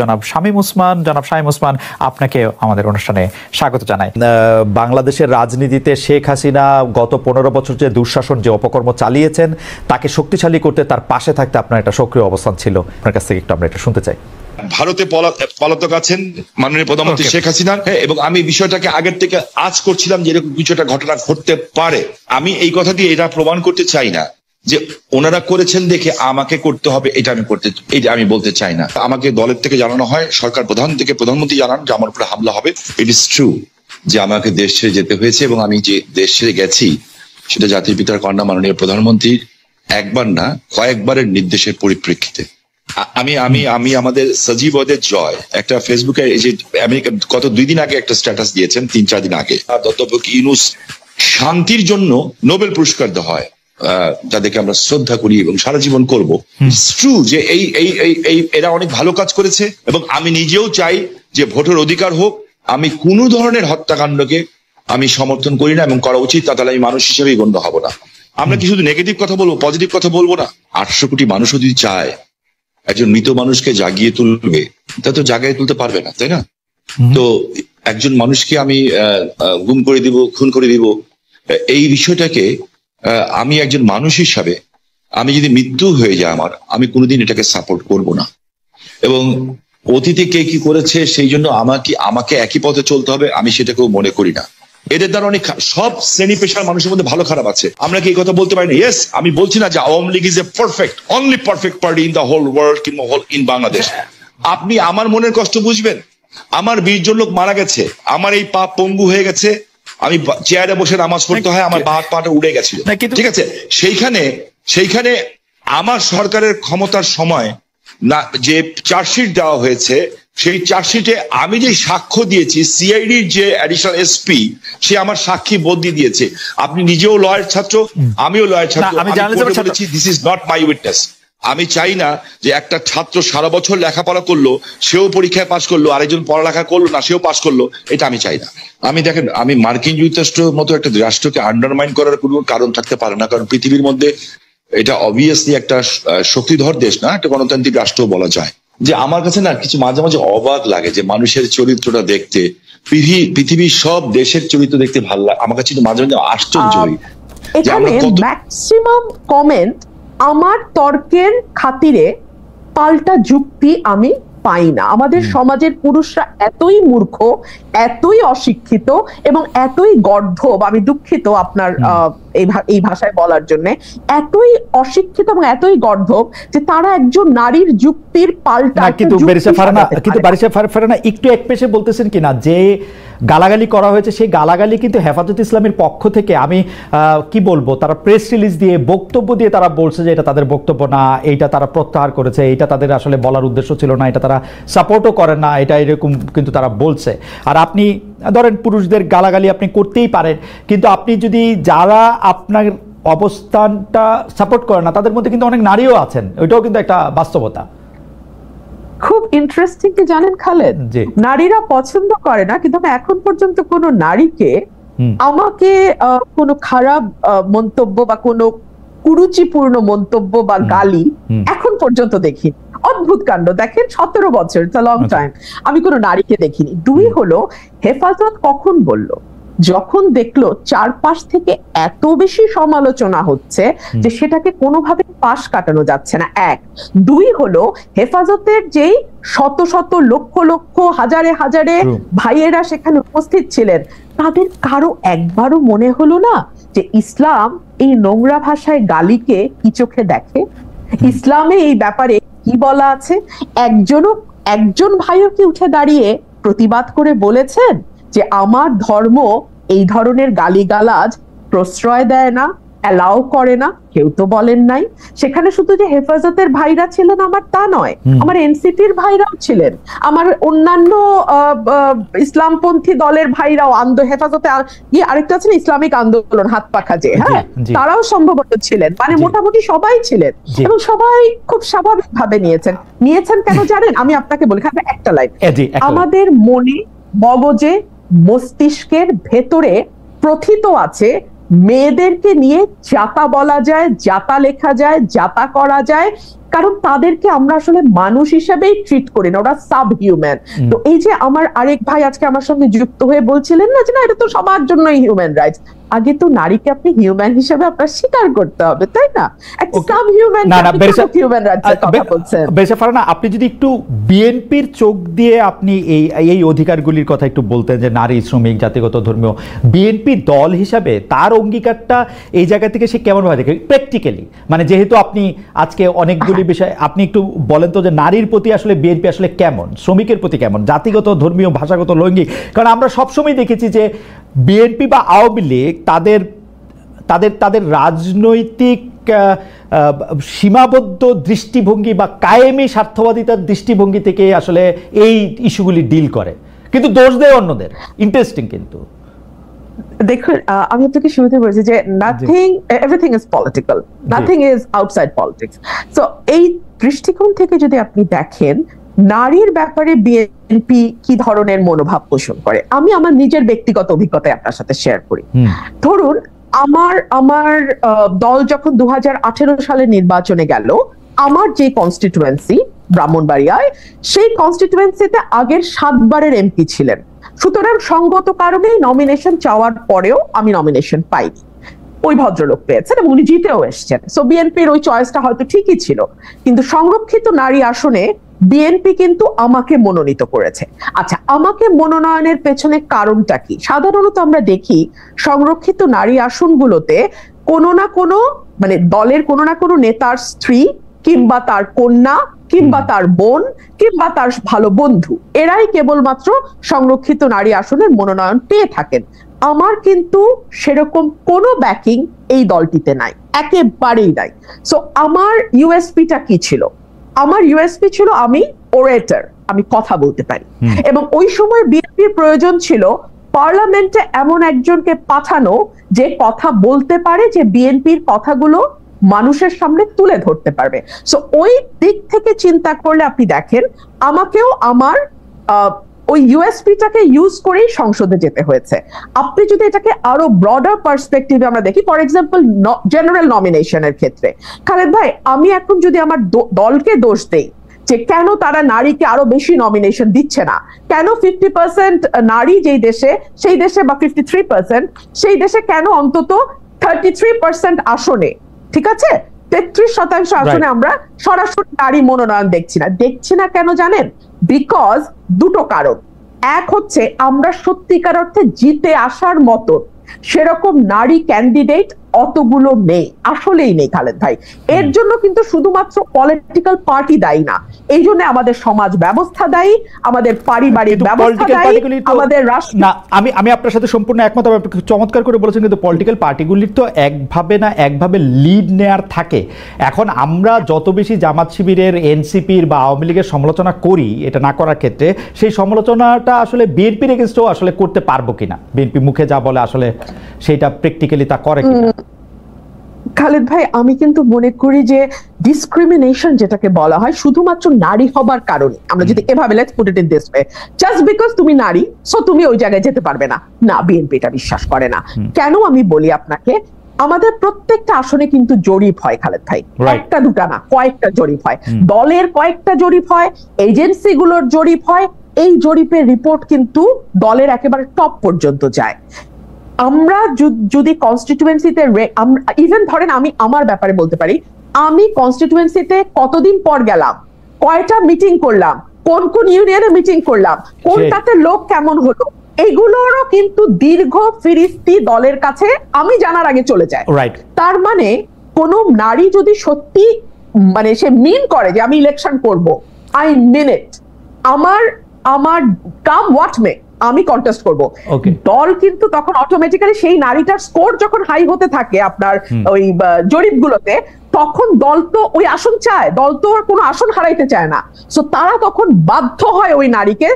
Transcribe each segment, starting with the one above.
জনাব শামীম ওসমান আপনাকে আমাদের অনুষ্ঠানে স্বাগত জানাই। বাংলাদেশের রাজনীতিতে শেখ হাসিনা গত 15 বছর যে দুঃশাসন যে অপকর্ম চালিয়েছেন তাকে শক্তিশালী করতে তার পাশে থাকতে আপনার একটা সক্রিয় অবস্থান ছিল, আপনার কাছ থেকে একটু আমরা এটা শুনতে চাই। ভারতে পলাতক আছেন মাননীয় প্রধানমন্ত্রী শেখ হাসিনা, এবং আমি বিষয়টাকে আগের থেকে আজ করছিলাম যে এরকম কিছুটা ঘটনা ঘটতে পারে। আমি এই কথা দিয়ে এটা প্রমাণ করতে চাই না যে ওনারা করেছেন দেখে আমাকে করতে হবে, এটা আমি বলতে চাই না। আমাকে দলের থেকে জানানো হয়, সরকার প্রধান থেকে প্রধানমন্ত্রী জানান যে আমার উপরে হামলা হবে। ইট ইজ ট্রু যে আমাকে দেশ ছেড়ে যেতে হয়েছে, এবং আমি যে দেশ ছেড়ে গেছি সেটা জাতির পিতার কন্যা মাননীয় প্রধানমন্ত্রীর একবার না কয়েকবারের নির্দেশের পরিপ্রেক্ষিতে। আমি আমাদের সজীবদের জয় একটা ফেসবুকে এই যে আমেরিকা গত 2 দিন আগে একটা স্ট্যাটাস দিয়েছেন, 3-4 দিন আগে, অধ্যাপক ইউনূস শান্তির জন্য নোবেল পুরস্কার দেওয়া হয়, যাদেরকে আমরা শ্রদ্ধা করি এবং সারা জীবন করবো। ট্রু যে এরা অনেক ভালো কাজ করেছে, এবং আমি নিজেও চাই যে ভোটের অধিকার হোক। আমি কোনো ধরনের হত্যাকাণ্ডকে আমি সমর্থন করি না, এবং করা উচিত, তাহলে আমি মানুষ হিসেবেই গণ্য হব না। আমরা কি শুধু নেগেটিভ কথা বলবো, পজিটিভ কথা বলবো না? 800 কোটি মানুষও যদি চায় একজন মৃত মানুষকে জাগিয়ে তুলবে, তা তো জাগিয়ে তুলতে পারবে না, তাই না? তো একজন মানুষকে আমি গুম করে দিব, খুন করে দিব, এই বিষয়টাকে আমি একজন মানুষ হিসাবে আমি যদি মৃত্যু হয়ে যায় আমি কোনোদিন এটাকে সাপোর্ট করব না। এবং অতীতে কে কি করেছে সেই জন্য আমাকে একই পথে চলতে হবে, আমি সেটাকেও মনে করি না। এদের দ্বারা অনেক সব শ্রেণী পেশার মানুষের মধ্যে ভালো খারাপ আছে, আমরা কি এই কথা বলতে পারি না? ইয়েস, আমি বলছি না যে Awami League is a only perfect party in the whole world কিংবা ইন বাংলাদেশ। আপনি আমার মনের কষ্ট বুঝবেন। আমার 20 জন লোক মারা গেছে, আমার এই পা পঙ্গু হয়ে গেছে, আমি চেয়ারে বসে নামাজ পড়তে হয়, আমার বাঁ পাটা উড়ে গেছিল, ঠিক আছে? সেইখানে আমার সরকারের ক্ষমতার সময় না যে চার্জশিট দেওয়া হয়েছে, সেই চার্জশিটে আমি যে সাক্ষ্য দিয়েছি, সিআইডির যে অ্যাডিশনাল এসপি সে আমার সাক্ষী বদলি দিয়েছে। আপনি নিজেও লয়ার ছাত্র, আমিও লয়ার ছাত্র, আমি বলেছি this is not my witness. আমি চাই না যে একটা ছাত্র সারা বছর লেখাপড়া করলো, সেও পরীক্ষায় পাশ করলো, আরেকজন পড়ালেখা করলো না, সেও পাশ করলো, এটা আমি চাই না। দেখেন, আমি মার্কিন যুক্তরাষ্ট্রের মতো একটা রাষ্ট্রকে আন্ডারমাইন করার কোনো কারণ থাকতে পারে না, কারণ পৃথিবীর মধ্যে এটা অবভিয়াসলি একটা শক্তিধর দেশ না, একটা গণতান্ত্রিক রাষ্ট্র বলা যায়। যে আমার কাছে না কিছু মাঝে মাঝে অবাক লাগে যে মানুষের চরিত্রটা দেখতে, পৃথিবীর সব দেশের চরিত্র দেখতে ভালো লাগে, আমার কাছে মাঝে মাঝে আশ্চর্য হই। এখানে ম্যাক্সিমাম কমেন্ট আমার তর্কের খাতিরে পাল্টা যুক্তি আমি পাই না। আমাদের সমাজের পুরুষরা এতই মূর্খ, এতই অশিক্ষিত এবং এতই গর্ধব, আমি দুঃখিত আপনার এই ভাষায় বলার জন্য, এতই অশিক্ষিত এবং এতই গর্ধব যে তারা একজন নারীর যুক্তির পাল্টা কিন্তু বারিশা ফারহানা একটু এক পেশে বলতেছেন কিনা যে গালাগালি করা হয়েছে, সেই গালাগালি কিন্তু হেফাজত ইসলামের পক্ষ থেকে আমি কি বলবো, তারা প্রেস রিলিজ দিয়ে বক্তব্য দিয়ে তারা বলছে যে এটা তাদের বক্তব্য না, এইটা তারা প্রত্যাহার করেছে, এটা তাদের আসলে বলার উদ্দেশ্য ছিল না, এটা তারা সাপোর্টও করে না, এটা এরকম কিন্তু তারা বলছে। আর আপনি ধরেন পুরুষদের গালাগালি আপনি করতেই পারেন, কিন্তু আপনি যদি যারা আপনার অবস্থানটা সাপোর্ট করে না তাদের মধ্যে কিন্তু অনেক নারীও আছেন, ওইটাও কিন্তু একটা বাস্তবতা। খুব ইন্টারেস্টিং কি জানেন খালেদ, নারীরা পছন্দ করে না, কিন্তু আমি এখন পর্যন্ত কোনো নারীকে আমাকে কোনো খারাপ মন্তব্য বা কোনো কুরুচিপূর্ণ মন্তব্য বা গালি এখন পর্যন্ত দেখি। অদ্ভুত কাণ্ড, দেখেন 17 বছর, ইটস আ লং টাইম, আমি কোনো নারীকে দেখিনি। 2 হলো, হেফাজত কখন বলল? যখন দেখলো চারপাশ থেকে এত বেশি সমালোচনা হচ্ছে যে সেটাকে কোনোভাবে পাশ কাটানো যাচ্ছে না, 1। 2 হলো, হেফাজতের যেই শত শত লক্ষ লক্ষ হাজারে হাজারে ভাইয়েরা সেখানে উপস্থিত ছিলেন, তাদের কারো একবারও মনে হলো না যে ইসলাম এই নোংরা ভাষায় গালিকে কি চোখে দেখে, ইসলামে এই ব্যাপারে কি বলা আছে? একজন ভাইও কি উঠে দাঁড়িয়ে প্রতিবাদ করে বলেছেন যে আমার ধর্ম এই ধরনের গালিগালাজ প্রশ্রয় দেয় না, অ্যালাউ করে না? কেউ তো বলেন নাই। সেখানে শুধু যে হেফাজতের ভাইরা ছিলেন আমার তা নয়, আমার এনসিপির ভাইরাও ছিলেন, আমার অন্যান্য ইসলামপন্থী দলের ভাইরাও, হেফাজতে আরেকটা আছে না ইসলামিক আন্দোলন হাত পাখা যে, হ্যাঁ, তারাও সম্ভবত ছিলেন, মানে মোটামুটি সবাই ছিলেন, এবং সবাই খুব স্বাভাবিক ভাবে নিয়েছেন কেন জানেন? আমি আপনাকে বলি, একটা লাইন, আমাদের মনে, মগজে, মস্তিষ্কের ভেতরে প্রথিত আছে মেয়েদেরকে নিয়ে যাতা বলা যায়, যাতা লেখা যায়, যাতা করা যায়, কারণ তাদেরকে আমরা আসলে মানুষ হিসেবেই ট্রিট করি না, ওরা সাব হিউম্যান। তো এই যে আমার আরেক ভাই আজকে আমার সঙ্গে যুক্ত হয়ে বলছিলেন না যে না এটা তো সবার জন্যই হিউম্যান রাইটস, আগে তো নারীকে আপনি হিউম্যান হিসেবে আপনার স্বীকার করতে হবে, তাই না? সাব হিউম্যান হিউম্যান রাইটসের কথা বলছেন। বেশা ফারহানা, আপনি যদি একটু বিএনপির চোখ দিয়ে আপনি এই অধিকারগুলির কথা একটু বলতেন, যে নারী, শ্রমিক, জাতিগত, ধর্মীয়, বিএনপি দল হিসাবে তার অঙ্গীকারটা এই জায়গা থেকে সে কেমন ভাবে দেখে প্র্যাকটিক্যালি, মানে যেহেতু আপনি আজকে অনেকগুলি বিষয় আপনি একটু বলেন তো যে নারীর প্রতি আসলে বিএনপি আসলে কেমন, শ্রমিকের প্রতি কেমন, জাতিগত, ধর্মীয়, ভাষাগত, লৈঙ্গিক। কারণ আমরা সবসময় দেখেছি যে বিএনপি বা আওয়ামী লীগ তাদের রাজনৈতিক সীমাবদ্ধ দৃষ্টিভঙ্গি বা কায়েমি স্বার্থবাদিতার দৃষ্টিভঙ্গি থেকে আসলে এই ইস্যুগুলি ডিল করে, কিন্তু দোষ দেয় অন্যদের। ইন্টারেস্টিং। কিন্তু দেখুন, আমি আপনাকে শুরুতে বলেছি যে everything is political, nothing is outside politics. So এই দৃষ্টিকোণ থেকে যদি আপনি দেখেন নারীর ব্যাপারে বিএনপি কি ধরনের মনোভাব পোষণ করে, আমি আমার নিজের ব্যক্তিগত অভিজ্ঞতা আপনার সাথে শেয়ার করি। ধরুন আমার দল যখন 2018 সালে নির্বাচনে গেল, আমার যে কনস্টিটুয়েন্সি ব্রাহ্মণবাড়িয়ায়, সেই কনস্টিটুয়েন্সিতে আগের 7 বারের এমপি ছিলেন। সুতরাং সঙ্গত কারণেই নমিনেশন চাওয়ার পরেও আমি নমিনেশন পাইনি, ওই ভদ্রলোক পেয়েছেন এবং উনি জিতেও এসছেন। সো বিএনপির ওই চয়েসটা হয়তো ঠিকই ছিল, কিন্তু সংরক্ষিত নারী আসনে বিএনপি কিন্তু আমাকে মনোনীত করেছে। আচ্ছা, আমাকে মনোনয়নের পেছনে কারণটা কি? সাধারণত আমরা দেখি সংরক্ষিত নারী আসনগুলোতে কোনো না কোনো মানে দলের কোনো না কোনো নেতার স্ত্রী কিংবা তার কন্যা কিংবা তার বোন কিংবা তার ভালো বন্ধু, এরাই কেবলমাত্র সংরক্ষিত নারী আসনের মনোনয়ন পেয়ে থাকেন। আমার কিন্তু সেরকম কোনো ব্যাকিং এই দলটিতে নাই, একেবারেই নাই। সো আমার ইউএসপিটা কি ছিল? আমার ইউএসপি ছিল আমি ওরেটর, আমি কথা বলতে পারি, এবং ওই সময় বিএনপির প্রয়োজন ছিল পার্লামেন্টে এমন একজনকে পাঠানো যে কথা বলতে পারে, যে বিএনপির কথাগুলো মানুষের সামনে তুলে ধরতে পারবে। সো ওই দিক থেকে চিন্তা করলে আপনি দেখেন আমাকেও আমার ওই ইউএসপিটাকে ইউজ করেই সংসদে যেতে হয়েছে। আপনি যদি এটাকে আরো ব্রডার পার্সপেক্টিভে আমরা দেখি, ফর এক্সাম্পল জেনারেল নমিনেশনের ক্ষেত্রে, খালেদ ভাই আমি এখন যদি আমার দলকে দোষ দেই যে কেন তারা নারীকে আরো বেশি নমিনেশন দিচ্ছে না, কেন 50% নারী যেই দেশে সেই দেশে বা 53% সেই দেশে কেন অন্তত 33% আসনে, ঠিক আছে 33% আসনে আমরা সরাসরি নারী মনোনয়ন দেখছি না কেন জানেন? বিকজ দুটো কারণ। এক হচ্ছে আমরা সত্যিকার অর্থে জিতে আসার মতো সেরকম নারী ক্যান্ডিডেট অতগুলো নেই, আসলেই নেই খালেদ ভাই। এর জন্য কিন্তু শুধুমাত্র পলিটিক্যাল পার্টি দায়ী না, এই জন্য আমাদের সমাজ ব্যবস্থা দায়ী, আমাদের পারিবারিক ব্যবস্থা দায়ী, আমাদের রাষ্ট্র। না, আমি আপনার সাথে সম্পূর্ণ একমত। আপনি চমৎকার করে বলেছেন, কিন্তু পলিটিক্যাল পার্টিগুলির তো একভাবে লিড নেয়ার থাকে। এখন আমরা যত বেশি জামাত শিবিরের, এনসিপির বা আওয়ামী লীগের সমালোচনা করি, এটা না করার ক্ষেত্রে সেই সমালোচনাটা আসলে বিএনপির এগেইনস্টও আসলে করতে পারবো কিনা, বিএনপি মুখে যা বলে আসলে সেটা প্র্যাকটিক্যালি তা করে কিনা। খালেদ ভাই আমি কিন্তু মনে করি যে ডিসক্রিমিনেশন যেটাকে বলা হয় শুধুমাত্র নারী হবার কারণে, আমরা যদি এভাবে let's put it in this way, just because তুমি নারী সো তুমি ওই জায়গায় যেতে পারবে না, না বিএনপি এটা বিশ্বাস করে না। কেন আমি বলি আপনাকে, আমাদের প্রত্যেকটা আসনে কিন্তু জরিপ হয় খালেদ ভাই, একটা দুটা না, কয়েকটা জরিপ হয়, দলের কয়েকটা জরিপ হয়, এজেন্সিগুলোর জরিপ হয়, এই জরিপের রিপোর্ট কিন্তু দলের একেবারে টপ পর্যন্ত যায়। আমরা যদি কনস্টিটিউয়েন্সিতে ইভেন ধরেন আমি আমার ব্যাপারে বলতে পারি, আমি কনস্টিটিউয়েন্সিতে কতদিন পর গেলাম, কয়টা মিটিং করলাম, কোন কোন ইউনিয়নে মিটিং করলাম, কোনটাতে লোক কেমন হলো, এগুলোরও কিন্তু দীর্ঘ ফিরিস্তি দলের কাছে আমি জানার আগে চলে যায়। তার মানে কোন নারী যদি সত্যি মানে সে মিন করে যে আমি ইলেকশন করব, আই মিন ইট, আমার কাম হোয়াট মে আমি কন্টেস্ট করব, দল কিন্তু তখন অটোমেটিক্যালি সেই নারীটার স্কোর যখন হাই হতে থাকে আপনার ওই জরিপগুলোতে, তখন দল তো ওই আসন চায়, দল তো কোনো আসন হারাইতে চায় না, সো তারা তখন বাধ্য হয় ওই নারীকে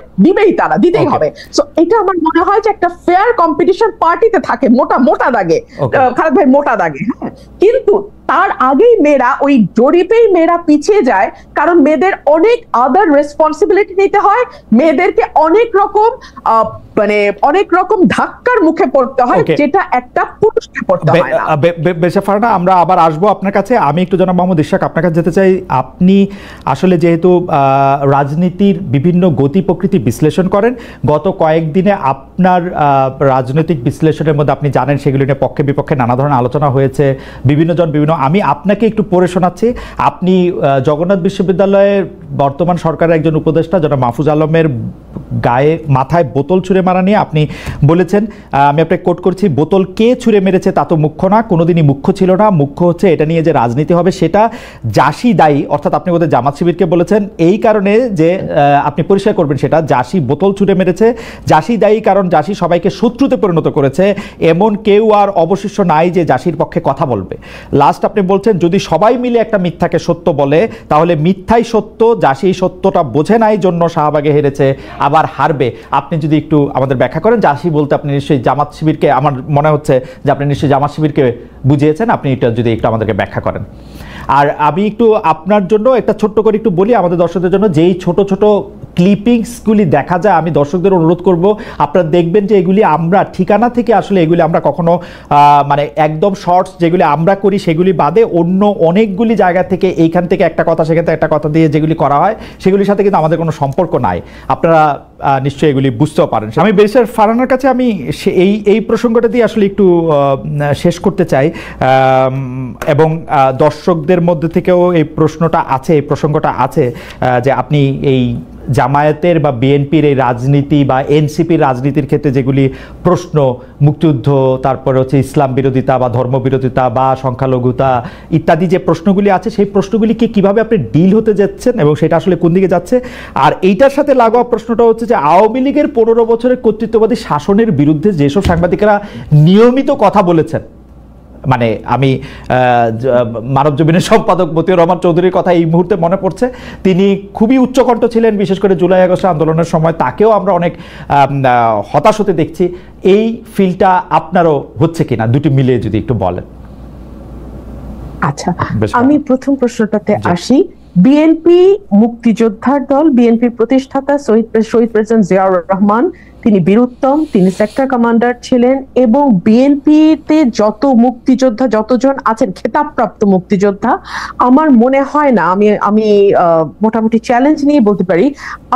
দিতেই হবে। সো এটা আমার মনে হয় যে একটা ফেয়ার কম্পিটিশন পার্টিতে থাকে মোটা দাগে, খালেদ ভাই মোটা দাগে, হ্যাঁ, কিন্তু তার আগেই মেয়েরা ওই জরিপেই মেয়েরা পিছিয়ে যায়, কারণ মেয়েদের অনেক আদার রেসপন্সিবিলিটি নিতে হয়, মেয়েদেরকে অনেক রকম ধাক্কার মুখে পড়তে হয়, যেটা একটা পুরুষকে পড়তে হয় না। বেশা ফারহানা, আমরা আবার আসবো আপনার কাছে। আমি একটু জনাব মোহাম্মদ ইশরাক আপনার কাছে যেতে চাই। আপনি আসলে যেহেতু রাজনীতির বিভিন্ন গতি প্রকৃতি বিশ্লেষণ করেন, গত কয়েকদিনে আপনার রাজনৈতিক বিশ্লেষণের মধ্যে আপনি জানেন সেগুলি নিয়ে পক্ষে বিপক্ষে নানা ধরনের আলোচনা হয়েছে, আমি আপনাকে একটু পড়ে শোনাচ্ছি। আপনি জগন্নাথ বিশ্ববিদ্যালয়ের বর্তমান সরকারের একজন উপদেষ্টা জনাব মাহফুজ আলমের মাথায় বোতল ছুঁড়ে মারা নিয়ে আপনি বলেছেন, আমি আপনাকে কোট করছি, বোতল কে ছুঁড়ে মেরেছে তা তো মুখ্য না, কোনোদিনই মুখ্য ছিল না, মুখ্য হচ্ছে এটা নিয়ে যে রাজনীতি হবে সেটা জাসি দায়ী। অর্থাৎ আপনি বোধহয় জামাত শিবিরকে বলেছেন, এই কারণে যে আপনি পরিষ্কার করবেন সেটা, জাসি বোতল ছুঁড়ে মেরেছে, জাসি দায়ী কারণ জাসি সবাইকে শত্রুতে পরিণত করেছে, এমন কেউ আর অবশিষ্ট নাই যে জাসির পক্ষে কথা বলবে। লাস্ট আপনি বলছেন, যদি সবাই মিলে একটা মিথ্যাকে সত্য বলে তাহলে মিথ্যাই সত্য, জাসি এই সত্যটা বোঝে নাই জন্য শাহবাগে হেরেছে, আবার হারবে। আপনি যদি একটু আমাদের ব্যাখ্যা করেন, জাসি বলতে আপনি নিশ্চয়ই জামাত শিবিরকে, আমার মনে হচ্ছে যে আপনি নিশ্চয়ই জামাত শিবিরকে বুঝিয়েছেন, আপনি এটা যদি একটু আমাদেরকে ব্যাখ্যা করেন। আর আমি একটু আপনার জন্য একটা ছোট্ট করে একটু বলি আমাদের দর্শকদের জন্য, যেই ছোট ছোট ক্লিপিংসগুলি দেখা যায়, আমি দর্শকদের অনুরোধ করব আপনারা দেখবেন যে এগুলি আমরা ঠিকানা থেকে আসলে এগুলি আমরা কখনো মানে একদম শর্টস যেগুলি আমরা করি সেগুলি বাদে অন্য অনেকগুলি জায়গা থেকে, এইখান থেকে একটা কথা সেখান থেকে একটা কথা দিয়ে যেগুলি করা হয় সেগুলির সাথে কিন্তু আমাদের কোনো সম্পর্ক নাই, আপনারা নিশ্চয়ই এগুলি বুঝতেও পারেন। আমি বেশার ফারহানার কাছে আমি এই প্রসঙ্গটা দিয়ে আসলে একটু শেষ করতে চাই, এবং দর্শকদের মধ্যে থেকেও এই প্রসঙ্গটা আছে যে আপনি এই জামায়াতের বা বিএনপির এই রাজনীতি বা এনসিপির রাজনীতির ক্ষেত্রে যেগুলি প্রশ্ন, মুক্তিযুদ্ধ, তারপরে হচ্ছে ইসলাম বিরোধিতা বা ধর্ম বিরোধিতা বা সংখ্যালঘুতা ইত্যাদি যে প্রশ্নগুলি আছে, সেই প্রশ্নগুলিকে কিভাবে আপনি ডিল হতে যাচ্ছেন এবং সেটা আসলে কোন দিকে যাচ্ছে। আর এইটার সাথে লাগোয়া প্রশ্নটা হচ্ছে যে আওয়ামী লীগের 15 বছরের কর্তৃত্ববাদী শাসনের বিরুদ্ধে যেসব সাংবাদিকেরা নিয়মিত কথা বলেছেন, মানে আমি মানবজমিনের সম্পাদক মতিউর রহমান চৌধুরীর কথা এই মুহূর্তে মনে পড়ছে, তিনি খুবই উচ্চকণ্ঠ ছিলেন, বিশেষ করে জুলাই আগস্ট আন্দোলনের সময় তাকেও আমরা অনেক হতাশ হতে দেখছি। এই ফিলটা আপনারও হচ্ছে কিনা, দুটি মিলিয়ে যদি একটু বলেন। আচ্ছা, আমি প্রথম প্রশ্নটাতে আসি। বিএনপি মুক্তিযোদ্ধার দল, বিএনপির প্রতিষ্ঠাতা শহীদ প্রেসিডেন্ট জিয়াউর রহমান, তিনি বীরুত্তম, তিনি সেক্টর কমান্ডার ছিলেন, এবং বিএনপিতে যত মুক্তিযোদ্ধা যতজন আছেন খেতাবপ্রাপ্ত মুক্তিযোদ্ধা, আমার মনে হয় না, আমি মোটামুটি চ্যালেঞ্জ নিয়ে বলতে পারি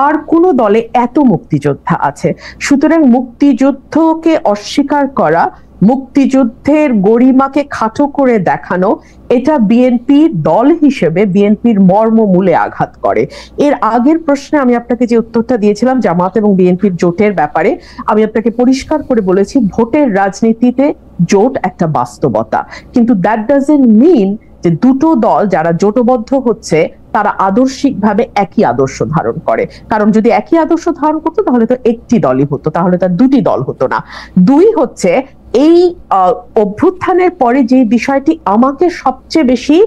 আর কোন দলে এত মুক্তিযোদ্ধা আছে। সুতরাং মুক্তিযুদ্ধকে অস্বীকার করা, মুক্তিযুদ্ধের গরিমাকে খাটো করে দেখানো, এটা বিএনপি দল হিসেবে বিএনপির মর্মমূলে আঘাত করে। এর আগের প্রশ্নে আমি আপনাকে যে উত্তরটা দিয়েছিলাম জামাত এবং বিএনপির জোটের ব্যাপারে, আমি আপনাকে পরিষ্কার করে বলেছি ভোটের রাজনীতিতে জোট একটা বাস্তবতা, কিন্তু দ্যাট ডাজন্ট মিন যে দুটো দল যারা জোটবদ্ধ হচ্ছে তারা আদর্শিকভাবে একই আদর্শ ধারণ করে। কারণ যদি একই আদর্শ ধারণ করতো তাহলে তো একটি দলই হতো, তাহলে তার দুটি দল হতো না। দুই হচ্ছে, এই অভ্যুত্থানের পরে যে বিষয়টি আমাকে সবচেয়ে বেশি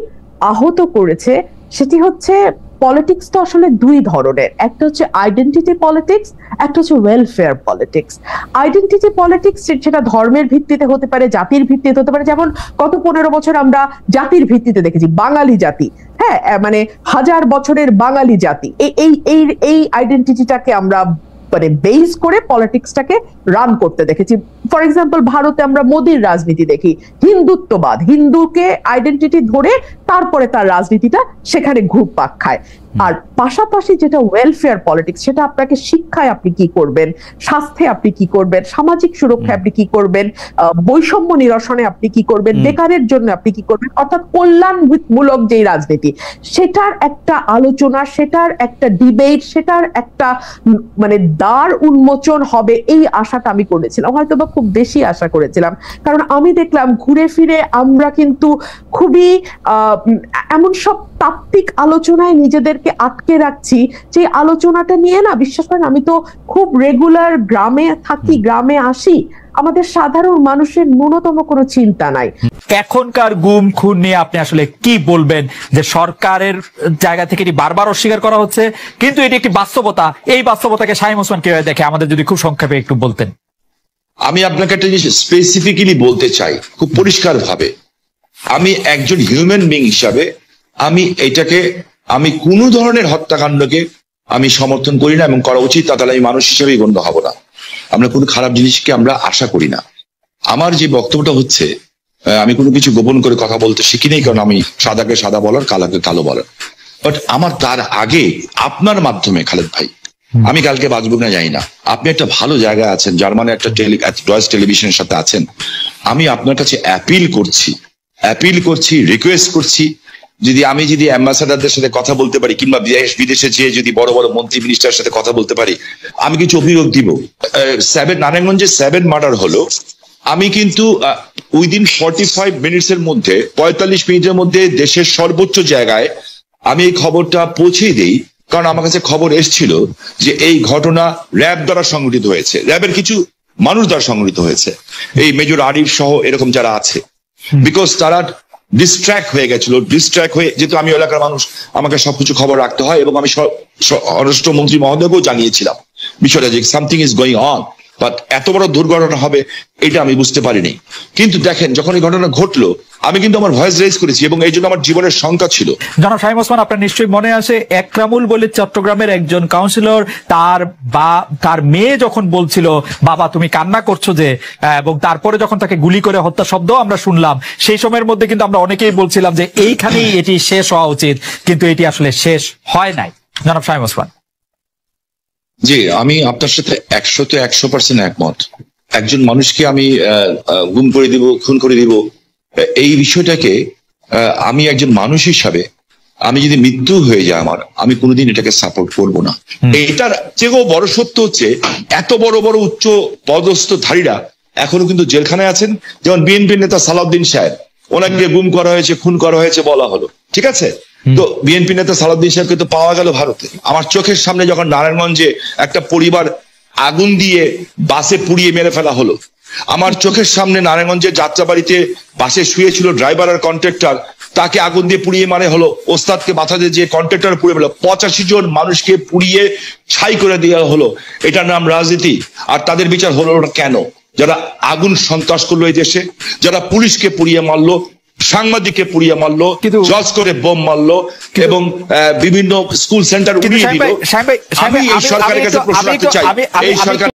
আহত করেছে সেটি হচ্ছে পলিটিক্স তো আসলে দুই ধরনের, একটা হচ্ছে আইডেন্টিটি পলিটিক্স, একটা হচ্ছে ওয়েলফেয়ার পলিটিক্স। আইডেন্টিটি পলিটিক্স সেটা ধর্মের ভিত্তিতে হতে পারে, জাতির ভিত্তিতে হতে পারে, যেমন গত 15 বছর আমরা জাতির ভিত্তিতে দেখেছি, বাঙালি জাতি, হ্যাঁ, মানে 1000 বছরের বাঙালি জাতি, এই আইডেন্টিটিটাকে আমরা মানে বেস করে পলিটিক্সটাকে রান করতে দেখেছি। ফর এক্সাম্পল ভারতে আমরা মোদির রাজনীতি দেখি, হিন্দুত্ববাদ, হিন্দুকে আইডেন্টিটি ধরে তারপরে তার রাজনীতিটা সেখানে ঘুরপাক খায়। আর পাশাপাশি যেটা ওয়েলফেয়ার পলিটিক্স, সেটা আপনাকে শিক্ষায় আপনি কি করবেন, স্বাস্থ্যে আপনি কি করবেন, সামাজিক সুরক্ষায় আপনি কি করবেন, বৈষম্য নিরসনে আপনি কি করবেন, বেকারের জন্য আপনি কি করবেন, অর্থাৎ কল্যাণমূলক যেই রাজনীতি, সেটার একটা আলোচনা, সেটার একটা ডিবেট, সেটার একটা মানে দ্বার উন্মোচন হবে, এই আশাটা আমি করেছিলাম, হয়তো বা খুব বেশি আশা করেছিলাম। কারণ আমি দেখলাম ঘুরে ফিরে আমরা কিন্তু খুবই এমন সব তাত্ত্বিক আলোচনায় নিজেদেরকে আটকে রাখছি যে আলোচনাটা নিয়ে না, বিশ্বাস করেন, আমি তো খুব রেগুলার গ্রামে থাকি, গ্রামে আসি, আমাদের সাধারণ মানুষের ন্যূনতম কোনো চিন্তা নাই। এখনকার গুম খুন নিয়ে আপনি আসলে কি বলবেন, যে সরকারের জায়গা থেকে এটি বারবার অস্বীকার করা হচ্ছে, কিন্তু এটি একটি বাস্তবতা, এই বাস্তবতাকে শামীম ওসমান কিভাবে দেখে, আমাদের যদি খুব সংক্ষেপে একটু বলতেন। আমি আপনাকে একটা জিনিস স্পেসিফিক্যালি বলতে চাই খুব পরিষ্কার ভাবে, আমি একজন হিউম্যান বিং হিসাবে আমি কোনো ধরনের হত্যাকাণ্ডকে আমি সমর্থন করি না এবং করা উচিত, তাহলে আমি মানুষ হিসেবেই গণ্য হব না। আমরা কোনো খারাপ জিনিসকে আমরা আশা করি না। আমার যে বক্তব্যটা হচ্ছে, আমি কোনো কিছু গোপন করে কথা বলতে শিখি নেই, কারণ আমি সাদাকে সাদা বলার, কালাকে কালো বলার। বাট আমার তার আগে আপনার মাধ্যমে খালেদ ভাই, আমি কালকে বাঁচবো না জানি না, আপনি একটা ভালো জায়গায় আছেন, জার্মানি একটা ডয়েচ টেলিভিশনের সাথে আছেন, আমি আপনার কাছে অ্যাপিল করছি, রিকোয়েস্ট করছি, আমি যদি অ্যাম্বাসাডারদের সাথে কথা বলতে পারি, কিংবা বিদেশে যেয়ে যদি বড় বড় মন্ত্রী মিনিস্টারের সাথে কথা বলতে পারি, আমি কিছু অভিযোগ দিব। নারায়ণগঞ্জে 7 মার্ডার হলো, আমি কিন্তু উইদিন 45 মিনিটসের মধ্যে, 45 মিনিটের মধ্যে দেশের সর্বোচ্চ জায়গায় আমি এই খবরটা পৌঁছে দিই, কারণ আমার কাছে খবর এসেছিল যে এই ঘটনা র্যাব দ্বারা সংঘটিত হয়েছে, র্যাবের কিছু মানুষ দ্বারা সংঘটিত হয়েছে, এই মেজর আরিফ সহ এরকম যারা আছে, বিকজ তারা ডিস্ট্র্যাক্ট হয়ে গেছিল। যেহেতু আমি এলাকার মানুষ, আমাকে সবকিছু খবর রাখতে হয়, এবং আমি স্বরাষ্ট্রমন্ত্রী মহোদয়কেও জানিয়েছিলাম বিষয়টা, যে something is going on, but এত বড় দুর্ঘটনা হবে এটা আমি বুঝতে পারিনি। কিন্তু দেখেন, যখন এই ঘটনা ঘটলো, আমি কিন্তু আমার ভয়েস রেজ করেছি, এবং এই জন্য আমার জীবনের শঙ্কা ছিল। জনাব শামীম ওসমান, আপনার নিশ্চয়ই মনে আছে একরামুল বলে চট্টগ্রামের একজন কাউন্সিলর, তার মেয়ে যখন বলছিল বাবা তুমি কান্না করছো যে, এবং তারপরে যখন তাকে গুলি করে হত্যা শব্দ আমরা শুনলাম, সেই সময়ের মধ্যে কিন্তু আমরা অনেকেই বলছিলাম যে এইখানেই এটি শেষ হওয়া উচিত, কিন্তু এটি আসলে শেষ হয় নাই। জনাব শামীম ওসমান। জি, আমি আপনার সাথে 100% একমত। একজন মানুষকে আমি গুম করে দিব, খুন করে দিব, এই বিষয়টাকে আমি একজন মানুষ হিসাবে, আমি যদি মৃত্যু হয়ে যায় আমার, আমি কোনোদিন এটাকে সাপোর্ট করব না। এটার চেয়েও বড় সত্য হচ্ছে, এত বড় বড় উচ্চ পদস্থধারীরা এখনো কিন্তু জেলখানায় আছেন। যেমন বিএনপির নেতা সালাউদ্দিন সাহেব, ওনাকে গুম করা হয়েছে, খুন করা হয়েছে বলা হলো, ঠিক আছে, তো বিএনপি নেতা সালাউদ্দিন সাহেবকে তো পাওয়া গেল ভারতে। আমার চোখের সামনে যখন নারায়ণগঞ্জে একটা পরিবার আগুন দিয়ে বাসে পুড়িয়ে মেরে ফেলা হলো, আমার চোখের সামনে নারায়ণগঞ্জের যাত্রাবাড়িতে বাসে শুয়েছিল ড্রাইভার আর কন্ট্রাক্টর, তাকে আগুন দিয়ে পুড়িয়ে মারে হলো, ওস্তাদকে মাথা দিয়ে যে কন্ট্রাক্টর পুড়িয়ে ফেলো, 85 জন মানুষকে পুড়িয়ে ছাই করে দেওয়া হলো। এটার নাম রাজনীতি। আর তাদের বিচার হলো না কেন? যারা আগুন সন্ত্রাস করলো এই দেশে, যারা পুলিশকে পুড়িয়ে মারলো, সাংবাদিককে পুড়িয়ে মারলো, জজ করে বোম মারলো, এবং বিভিন্ন স্কুল সেন্টার উড়িয়ে দিল। আমি এই সরকারের কাছে প্রশ্ন রাখতে চাই, এই সরকার